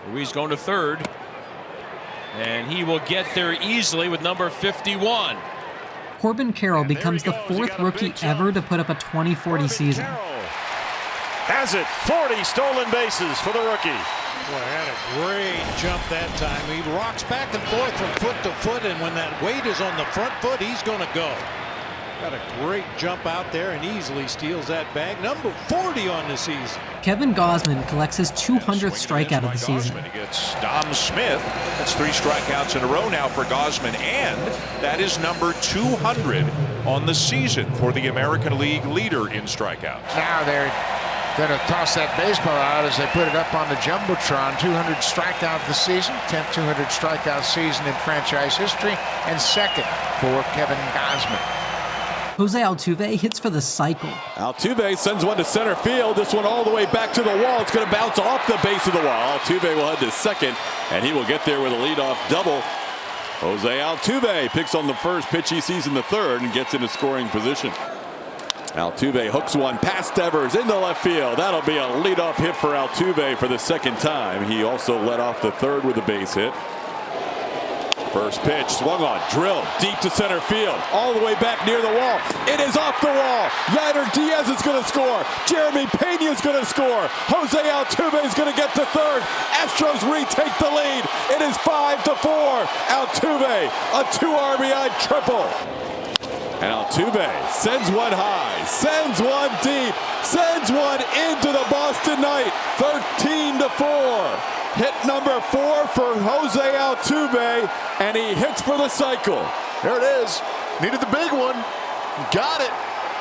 Ruiz going to third. And he will get there easily with number 51. Corbin Carroll becomes the 4th rookie ever to put up a 20-40 season. Has it, 40 stolen bases for the rookie. Boy, had a great jump that time. He rocks back and forth from foot to foot, and when that weight is on the front foot, he's going to go. Got a great jump out there and easily steals that bag. Number 40 on the season. Kevin Gausman collects his 200th strikeout of the season. Against Dom Smith. That's 3 strikeouts in a row now for Gausman, and that is number 200 on the season for the American League leader in strikeouts. Now they're going to toss that baseball out as they put it up on the Jumbotron. 200 strikeout of the season, 10th 200 strikeout season in franchise history, and 2nd for Kevin Gausman. Jose Altuve hits for the cycle. Altuve sends one to center field. This one all the way back to the wall. It's going to bounce off the base of the wall. Altuve will head to second, and he will get there with a leadoff double. Jose Altuve picks on the first pitch he sees in the third and gets into scoring position. Altuve hooks one past Devers into left field. That'll be a leadoff hit for Altuve for the 2nd time. He also led off the 3rd with a base hit. First pitch swung on, drilled deep to center field, all the way back near the wall. It is off the wall. Yadier Diaz is going to score. Jeremy Pena is going to score. Jose Altuve is going to get to 3rd. Astros retake the lead. It is 5-4. Altuve, a 2 RBI triple. And Altuve sends one high, sends one deep, sends one into the Boston Knight. 13-4. Hit number 4 for Jose Altuve, and he hits for the cycle. There it is. Needed the big one. Got it.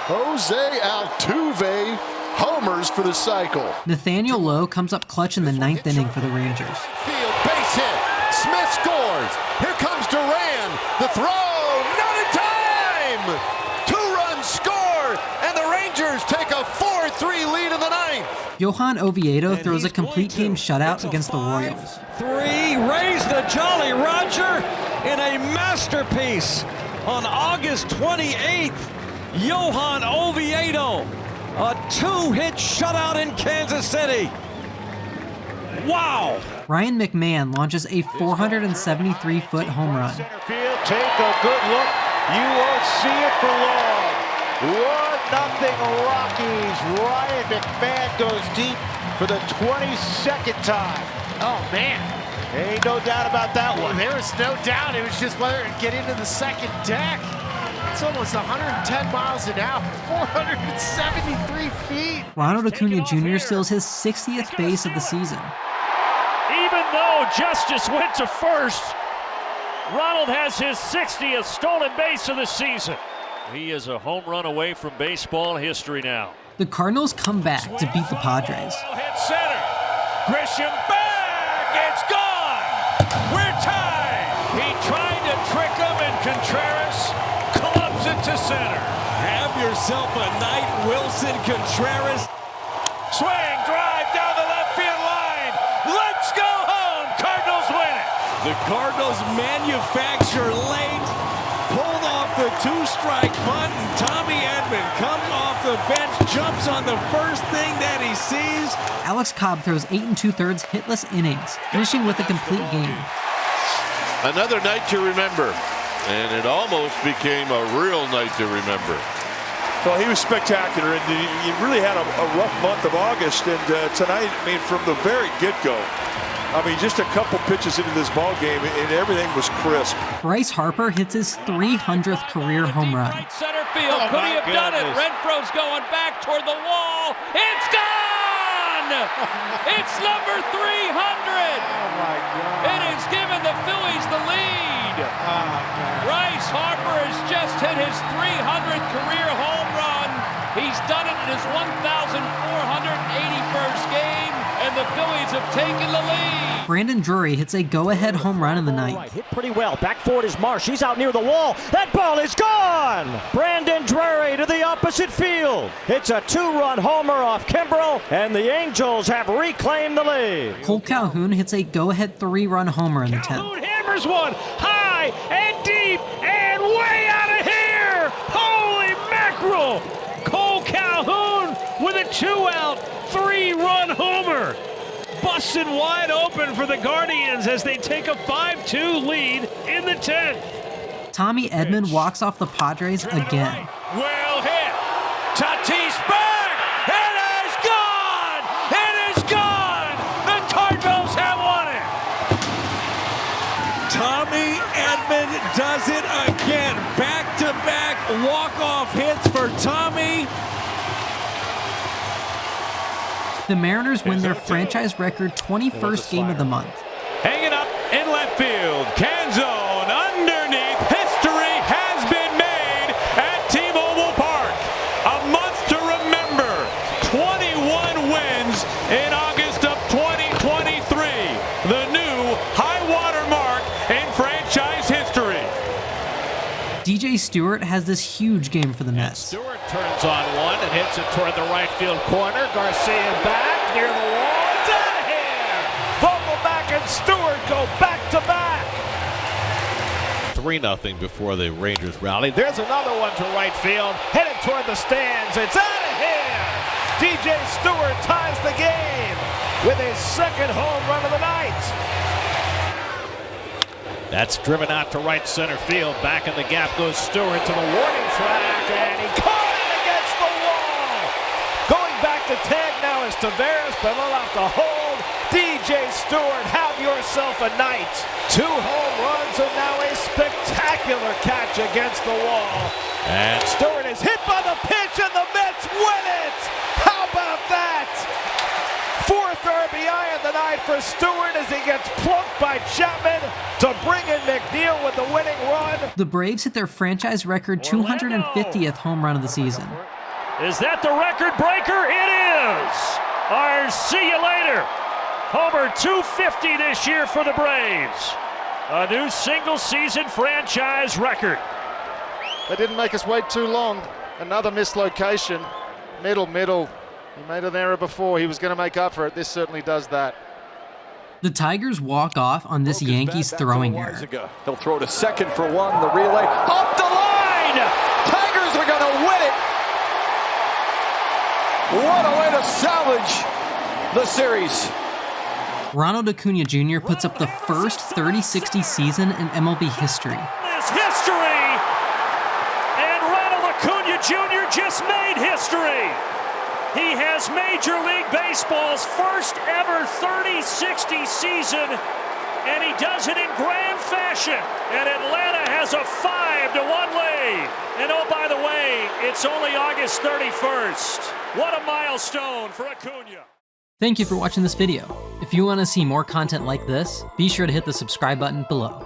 Jose Altuve homers for the cycle. Nathaniel Lowe comes up clutch in the 9th inning for the Rangers. Field base hit. Smith scores. Here comes Duran. The throw. Not in time. 2-run score, and the Rangers take a 4-3 lead in the 9th. Johan Oviedo throws a complete game shutout against the Royals. 3, raise the Jolly Roger in a masterpiece on August 28th. Johan Oviedo, a 2-hit shutout in Kansas City. Wow. Ryan McMahon launches a 473-foot home run. Center field, take a good look. You won't see it for long. 1-0 Rockies. Ryan McMahon goes deep for the 22nd time. Oh, man. Ain't no doubt about that one. There was no doubt. It was just whether it get into the second deck. It's almost 110 miles an hour, 473 feet. Ronald Acuna Jr. steals his 60th base of the season. Even though Justice went to first, Ronald has his 60th stolen base of the season. He is a home run away from baseball history now. The Cardinals come back to beat the Padres. Hit center. Grisham back. It's gone. We're tied. He tried to trick him, and Contreras clubs it to center. Have yourself a night, Wilson Contreras. Swing, drive down the left field line. Let's go home. Cardinals win it. The Cardinals manufacture late. Pulled off the 2-strike bunt, and Tommy Edman comes off the bench, jumps on the first thing that he sees. Alex Cobb throws 8 2/3 hitless innings, finishing with a complete game. Another night to remember, and it almost became a real night to remember. Well, he was spectacular, and he really had a rough month of August, and tonight, I mean, from the very get-go, I mean, just a couple pitches into this ball game, and everything was crisp. Bryce Harper hits his 300th career home run. Right center field. Could he have done it? Renfro's going back toward the wall. It's gone! It's number 300! Oh, my God. It has given the Phillies the lead. Bryce Harper has just hit his 300th career home run. He's done it in his 1,481st game, and the Phillies have taken the lead. Brandon Drury hits a go-ahead home run in the 9th. Hit pretty well. Back forward is Marsh. He's out near the wall. That ball is gone! Brandon Drury to the opposite field. It's a 2-run homer off Kimbrel, and the Angels have reclaimed the lead. Cole Calhoun hits a go-ahead 3-run homer in the 10th. Calhoun hammers one high and deep and way out of here! Holy mackerel! Cole Calhoun with a 2-out, 3-run homer. Busted wide open for the Guardians as they take a 5-2 lead in the 10th. Tommy Edman walks off the Padres again. Well hit. Tatis back. It is gone. It is gone. The Cardinals have won it. Tommy Edman does it again. Back-to-back walk-off hits for Tommy. The Mariners win their franchise record 21st game of the month. Hanging up in left field. Canzone underneath. History has been made at T-Mobile Park. A month to remember. 21 wins in August of 2023. The new high water mark in franchise history. DJ Stewart has this huge game for the Mets. Stewart turns on one and hits it toward the right field corner. Garcia back near the wall. It's out of here. Vogelbach and Stewart go back to back. 3-0 before the Rangers rally. There's another one to right field. Headed toward the stands. It's out of here. DJ Stewart ties the game with his second home run of the night. That's driven out to right center field. Back in the gap goes Stewart to the warning track, and he caught it against the wall. Going back to tag now is Taveras, but he'll have to hold. DJ Stewart, have yourself a night. 2 home runs and now a spectacular catch against the wall. And Stewart is hit by the pitch, and the Mets win it. How about that? 4th RBI of the night for Stewart as he gets plunked by Chapman to bring in McNeil with the winning run. The Braves hit their franchise record 250th home run of the season. Is that the record breaker? It is! Our see you later. Homer 250 this year for the Braves. A new single-season franchise record. They didn't make us wait too long. Another mislocation. Middle. He made an error before. He was going to make up for it. This certainly does that. The Tigers walk off on this Yankees throwing error. They'll throw to second for one. The relay up the line. Tigers are going to win it. What a way to salvage the series. Ronald Acuna Jr. puts up the first 30-60 season in MLB history. This history, and Ronald Acuna Jr. just made history. He has Major League Baseball's first ever 30-60 season, and he does it in grand fashion. And Atlanta has a 5-1 lead. And oh, by the way, it's only August 31st. What a milestone for Acuna. Thank you for watching this video. If you want to see more content like this, be sure to hit the subscribe button below.